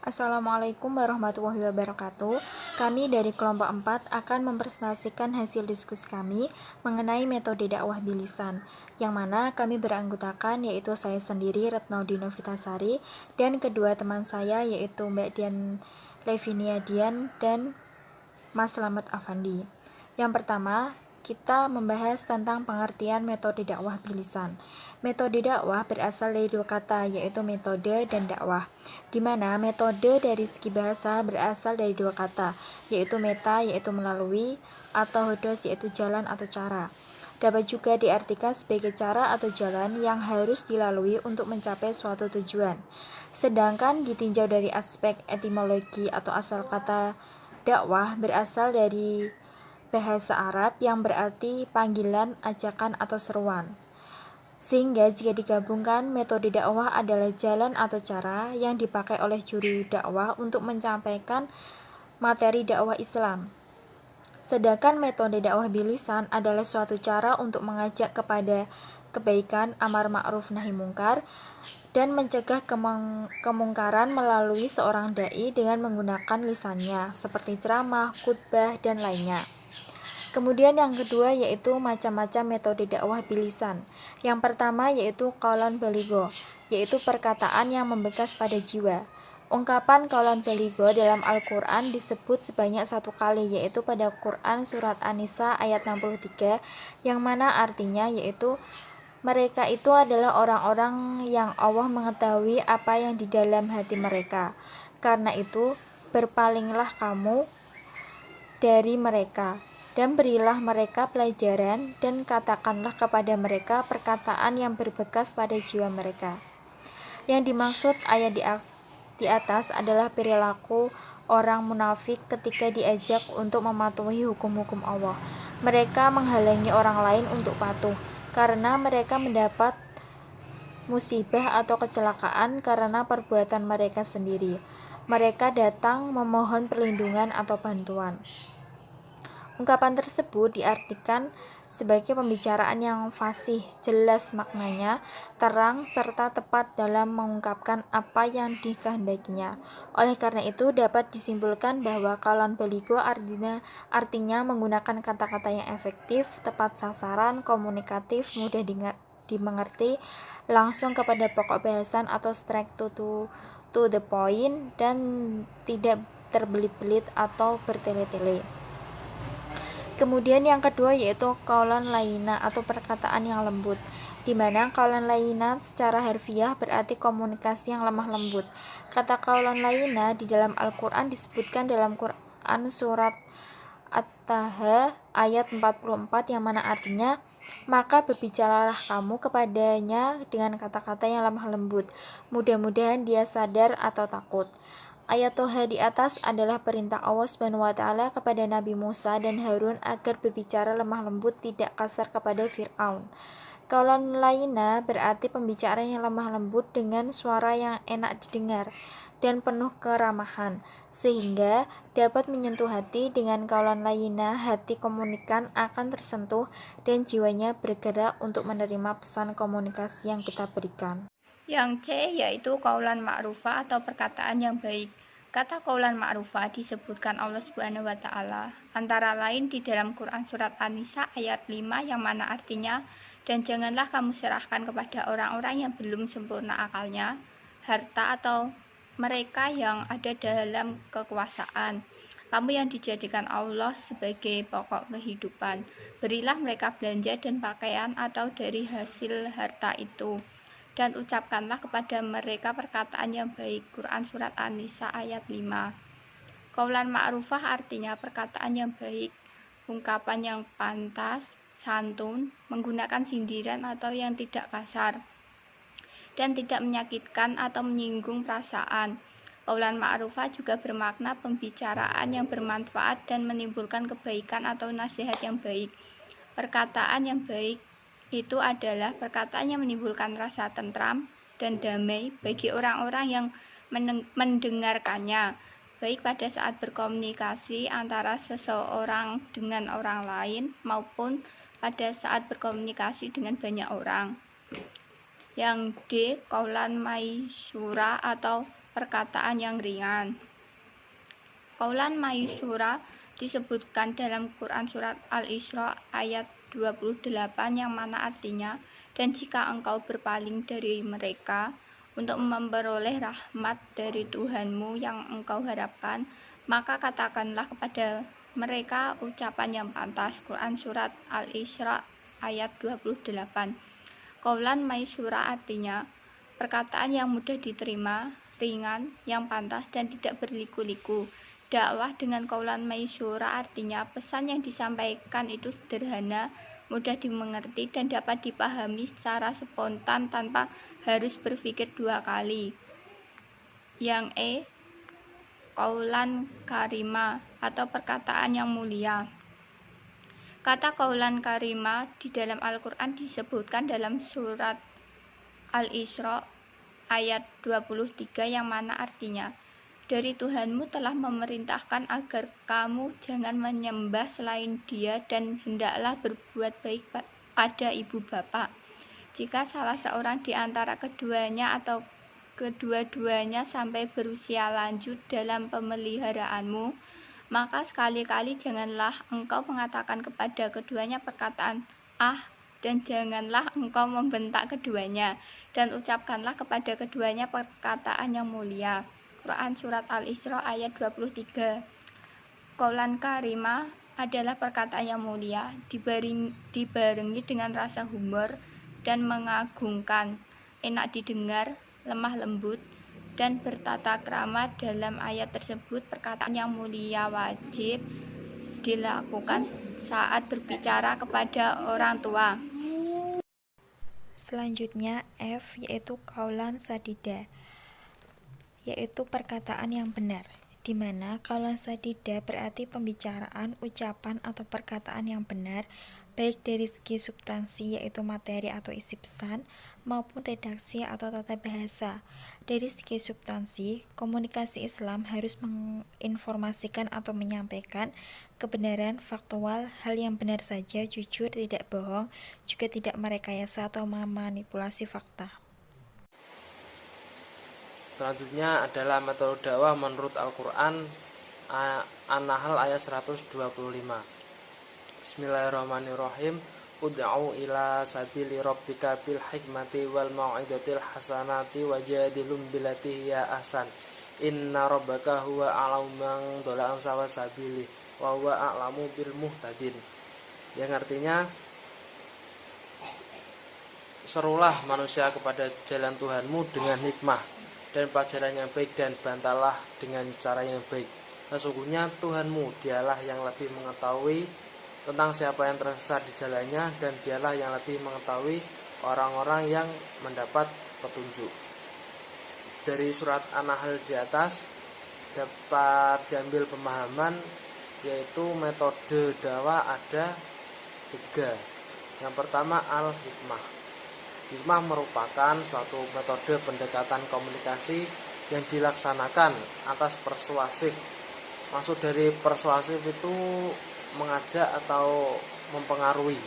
Assalamualaikum warahmatullahi wabarakatuh. Kami dari kelompok 4 akan mempresentasikan hasil diskusi kami mengenai metode dakwah bilisan, yang mana kami beranggotakan yaitu saya sendiri Retno Dinovitasari dan kedua teman saya yaitu Mbak Dian Levinia Dian dan Mas Slamet Afandi. Yang pertama, kita membahas tentang pengertian metode dakwah bilisan. Metode dakwah berasal dari dua kata, yaitu metode dan dakwah, di mana metode dari segi bahasa berasal dari dua kata, yaitu meta, yaitu melalui, atau hodos, yaitu jalan atau cara. Dapat juga diartikan sebagai cara atau jalan yang harus dilalui untuk mencapai suatu tujuan. Sedangkan ditinjau dari aspek etimologi atau asal kata dakwah berasal dari bahasa Arab yang berarti panggilan, ajakan, atau seruan. Sehingga jika digabungkan, metode dakwah adalah jalan atau cara yang dipakai oleh juru dakwah untuk menyampaikan materi dakwah Islam. Sedangkan metode dakwah bilisan adalah suatu cara untuk mengajak kepada kebaikan, amar ma'ruf nahi mungkar, dan mencegah kemungkaran melalui seorang dai dengan menggunakan lisannya, seperti ceramah, khutbah, dan lainnya. Kemudian yang kedua yaitu macam-macam metode dakwah bilisan. Yang pertama yaitu qaulan baligho, yaitu perkataan yang membekas pada jiwa. Ungkapan qaulan baligho dalam Al-Quran disebut sebanyak 1 kali, yaitu pada Quran surat An-Nisa ayat 63, yang mana artinya yaitu mereka itu adalah orang-orang yang Allah mengetahui apa yang di dalam hati mereka. Karena itu berpalinglah kamu dari mereka dan berilah mereka pelajaran dan katakanlah kepada mereka perkataan yang berbekas pada jiwa mereka. Yang dimaksud ayat di atas adalah perilaku orang munafik ketika diajak untuk mematuhi hukum-hukum Allah. Mereka menghalangi orang lain untuk patuh karena mereka mendapat musibah atau kecelakaan karena perbuatan mereka sendiri. Mereka datang memohon perlindungan atau bantuan. Ungkapan tersebut diartikan sebagai pembicaraan yang fasih, jelas maknanya, terang, serta tepat dalam mengungkapkan apa yang dikehendakinya. Oleh karena itu, dapat disimpulkan bahwa qaulan baligho artinya menggunakan kata-kata yang efektif, tepat sasaran, komunikatif, mudah dimengerti, langsung kepada pokok bahasan atau straight to the point, dan tidak terbelit-belit atau bertele-tele. Kemudian yang kedua yaitu qaulan layyina atau perkataan yang lembut, di mana qaulan layyina secara harfiah berarti komunikasi yang lemah lembut. Kata qaulan layyina di dalam Al-Quran disebutkan dalam Quran surat At-Taha ayat 44, yang mana artinya, maka berbicaralah kamu kepadanya dengan kata-kata yang lemah lembut, mudah-mudahan dia sadar atau takut. Ayat Toha di atas adalah perintah Allah SWT kepada Nabi Musa dan Harun agar berbicara lemah lembut, tidak kasar kepada Fir'aun. Qaulan layyina berarti pembicaraan yang lemah lembut dengan suara yang enak didengar dan penuh keramahan, sehingga dapat menyentuh hati. Dengan qaulan layyina, hati komunikan akan tersentuh dan jiwanya bergerak untuk menerima pesan komunikasi yang kita berikan. Yang C yaitu qaulan ma'rufah atau perkataan yang baik. Kata qaulan ma'rufah disebutkan Allah Subhanahu wa taala antara lain di dalam Quran surat An-Nisa ayat 5, yang mana artinya, dan janganlah kamu serahkan kepada orang-orang yang belum sempurna akalnya, harta atau mereka yang ada dalam kekuasaan. Kamu yang dijadikan Allah sebagai pokok kehidupan, berilah mereka belanja dan pakaian atau dari hasil harta itu, dan ucapkanlah kepada mereka perkataan yang baik. Quran surat An-Nisa ayat 5. Qaulan ma'rufah artinya perkataan yang baik, ungkapan yang pantas, santun, menggunakan sindiran atau yang tidak kasar, dan tidak menyakitkan atau menyinggung perasaan. Qaulan ma'rufah juga bermakna pembicaraan yang bermanfaat dan menimbulkan kebaikan atau nasihat yang baik. Perkataan yang baik itu adalah perkataan yang menimbulkan rasa tentram dan damai bagi orang-orang yang mendengarkannya, baik pada saat berkomunikasi antara seseorang dengan orang lain maupun pada saat berkomunikasi dengan banyak orang. Yang D, qaulan maisura atau perkataan yang ringan. Qaulan maysura disebutkan dalam Quran surat Al-Isra ayat 28 yang mana artinya, dan jika engkau berpaling dari mereka untuk memperoleh rahmat dari Tuhanmu yang engkau harapkan, maka katakanlah kepada mereka ucapan yang pantas. Quran surat Al-Isra ayat 28. Qaulan maysura artinya perkataan yang mudah diterima, ringan, yang pantas dan tidak berliku-liku. Dakwah dengan qaulan maysura artinya pesan yang disampaikan itu sederhana, mudah dimengerti dan dapat dipahami secara spontan tanpa harus berpikir dua kali. Yang qaulan karima atau perkataan yang mulia. Kata qaulan karima di dalam Al-Quran disebutkan dalam surat Al-Isra ayat 23 yang mana artinya, dari Tuhanmu telah memerintahkan agar kamu jangan menyembah selain Dia dan hendaklah berbuat baik pada ibu bapak. Jika salah seorang di antara keduanya atau kedua-duanya sampai berusia lanjut dalam pemeliharaanmu, maka sekali-kali janganlah engkau mengatakan kepada keduanya perkataan dan janganlah engkau membentak keduanya, dan ucapkanlah kepada keduanya perkataan yang mulia. Quran surat Al-Isra ayat 23. Qaulan karima adalah perkataan yang mulia, dibarengi dengan rasa humor dan mengagungkan, enak didengar, lemah lembut, dan bertata krama. Dalam ayat tersebut, perkataan yang mulia wajib dilakukan saat berbicara kepada orang tua. Selanjutnya F, yaitu qaulan sadida, yaitu perkataan yang benar, di mana qaulan sadida berarti pembicaraan, ucapan atau perkataan yang benar, baik dari segi substansi yaitu materi atau isi pesan, maupun redaksi atau tata bahasa. Dari segi substansi, komunikasi Islam harus menginformasikan atau menyampaikan kebenaran faktual, hal yang benar saja, jujur, tidak bohong, juga tidak merekayasa atau memanipulasi fakta. Selanjutnya adalah metode dakwah menurut Al-Quran, An-Nahl ayat 125. Bismillahirrahmanirrahim. Ud'u ila sabili rabbika bil hikmati wal mau'izatil hasanati wajadilhum billati hiya ahsan. Inna rabbaka huwa a'lamu man dhalla an sawasabili wa huwa a'lamu bil muhtadin. Yang artinya, serulah manusia kepada jalan Tuhanmu dengan hikmah dan pelajaran yang baik, dan bantalah dengan cara yang baik. Sesungguhnya Tuhanmu, dialah yang lebih mengetahui tentang siapa yang tersesat di jalannya, dan dialah yang lebih mengetahui orang-orang yang mendapat petunjuk. Dari surat An-Nahl di atas dapat diambil pemahaman, yaitu metode dakwah ada 3. Yang pertama al-hikmah. Hikmah merupakan suatu metode pendekatan komunikasi yang dilaksanakan atas persuasif. Maksud dari persuasif itu mengajak atau mempengaruhi.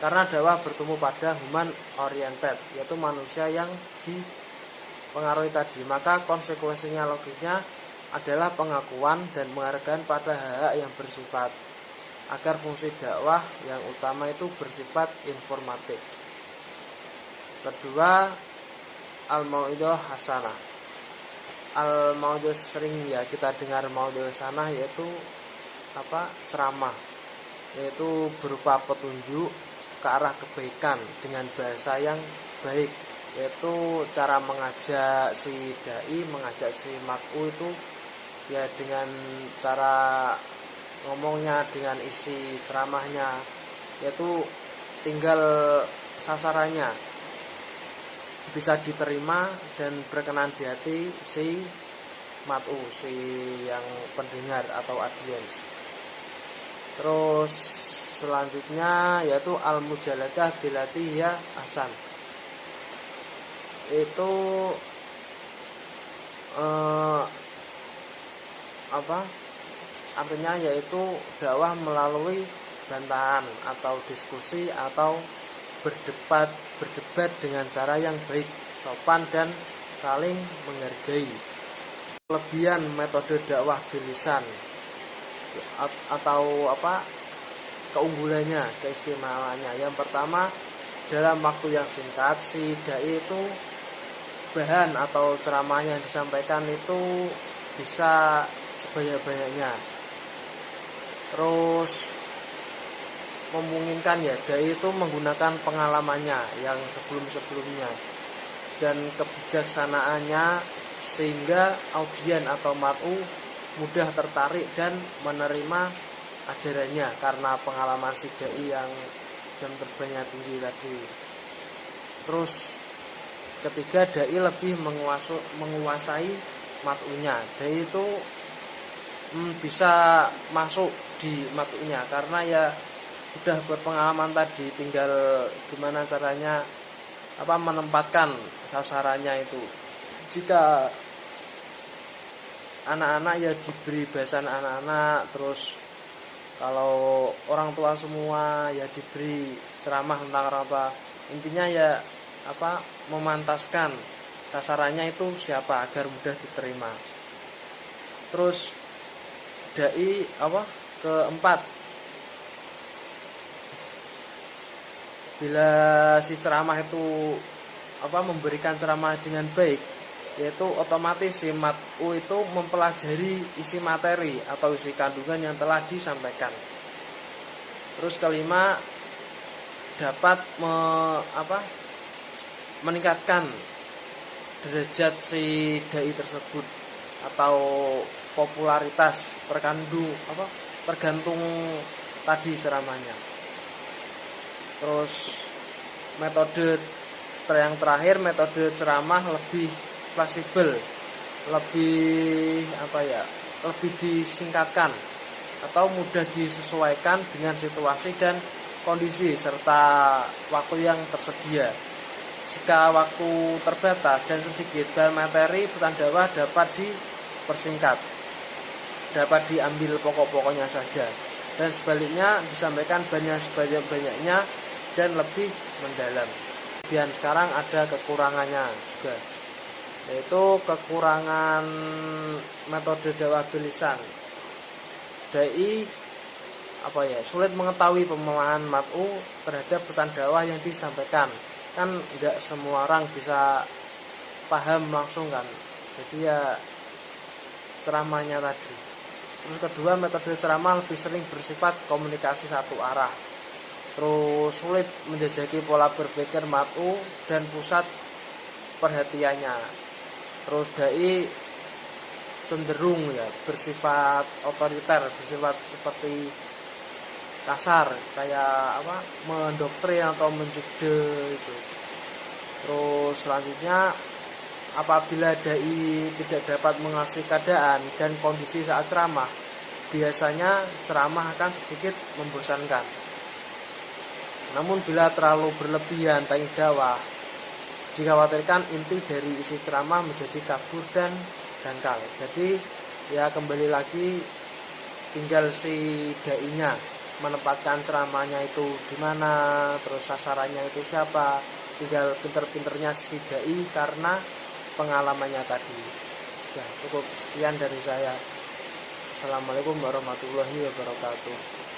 Karena dakwah bertumbuh pada human oriented, yaitu manusia yang dipengaruhi tadi, maka konsekuensinya logisnya adalah pengakuan dan penghargaan pada hak-hak yang bersifat, agar fungsi dakwah yang utama itu bersifat informatif. Kedua, al-mau'idhah hasanah. Al-mau'idhah sering ya kita dengar mau'idhah hasanah, yaitu ceramah, yaitu berupa petunjuk ke arah kebaikan dengan bahasa yang baik, yaitu cara mengajak si dai, mengajak si mat'u itu ya dengan cara ngomongnya, dengan isi ceramahnya, yaitu tinggal sasarannya bisa diterima dan berkenan di hati si mat'u, si yang pendengar atau audiens. Terus selanjutnya yaitu al-mujaladah billati hiya ahsan. Itu artinya yaitu dakwah melalui bantahan atau diskusi atau berdebat dengan cara yang baik, sopan dan saling menghargai. Kelebihan metode dakwah bilisan atau keunggulannya, keistimewaannya. Yang pertama, dalam waktu yang singkat si dai itu bahan atau ceramah yang disampaikan itu bisa sebanyak-banyaknya. Terus memungkinkan ya dai itu menggunakan pengalamannya yang sebelum-sebelumnya dan kebijaksanaannya sehingga audien atau mar'u mudah tertarik dan menerima ajarannya karena pengalaman si dai yang jam terbangnya tinggi tadi. Terus ketiga, dai lebih menguasai mat'unya. Dai itu bisa masuk di mat'unya karena ya sudah berpengalaman tadi, tinggal gimana caranya menempatkan sasarannya itu. Jika anak-anak ya diberi bahasan anak-anak, terus kalau orang tua semua ya diberi ceramah tentang orang tua. Intinya ya memantaskan sasarannya itu siapa agar mudah diterima. Terus dai keempat, bila si ceramah itu memberikan ceramah dengan baik, yaitu otomatis si mat'u itu mempelajari isi materi atau isi kandungan yang telah disampaikan. Terus kelima, dapat meningkatkan derajat si dai tersebut atau popularitas tergantung tadi ceramahnya. Terus metode yang terakhir, metode ceramah lebih fleksibel, lebih disingkatkan atau mudah disesuaikan dengan situasi dan kondisi serta waktu yang tersedia. Jika waktu terbatas dan sedikit, bahan materi pesan dakwah dapat dipersingkat, dapat diambil pokok-pokoknya saja, dan sebaliknya disampaikan sebanyak-banyaknya dan lebih mendalam. Dan sekarang ada kekurangannya juga, yaitu kekurangan metode dakwah bilisan. Dai sulit mengetahui pemahaman mat'u terhadap pesan dakwah yang disampaikan. Kan enggak semua orang bisa paham langsung kan. Jadi ya ceramahnya tadi. Terus kedua, metode ceramah lebih sering bersifat komunikasi satu arah. Terus sulit menjajaki pola berpikir mat'u dan pusat perhatiannya. Terus dai cenderung ya bersifat otoriter, bersifat seperti kasar, kayak mendoktrin atau menjugde itu. Terus selanjutnya, apabila dai tidak dapat menguasai keadaan dan kondisi saat ceramah, biasanya ceramah akan sedikit membosankan. Namun bila terlalu berlebihan tangi dakwah, dikhawatirkan inti dari isi ceramah menjadi kabur dan dangkal. Jadi ya kembali lagi tinggal si dai-nya menempatkan ceramahnya itu gimana, terus sasarannya itu siapa. Tinggal pinter-pinternya si dai karena pengalamannya tadi. Ya, cukup sekian dari saya. Assalamualaikum warahmatullahi wabarakatuh.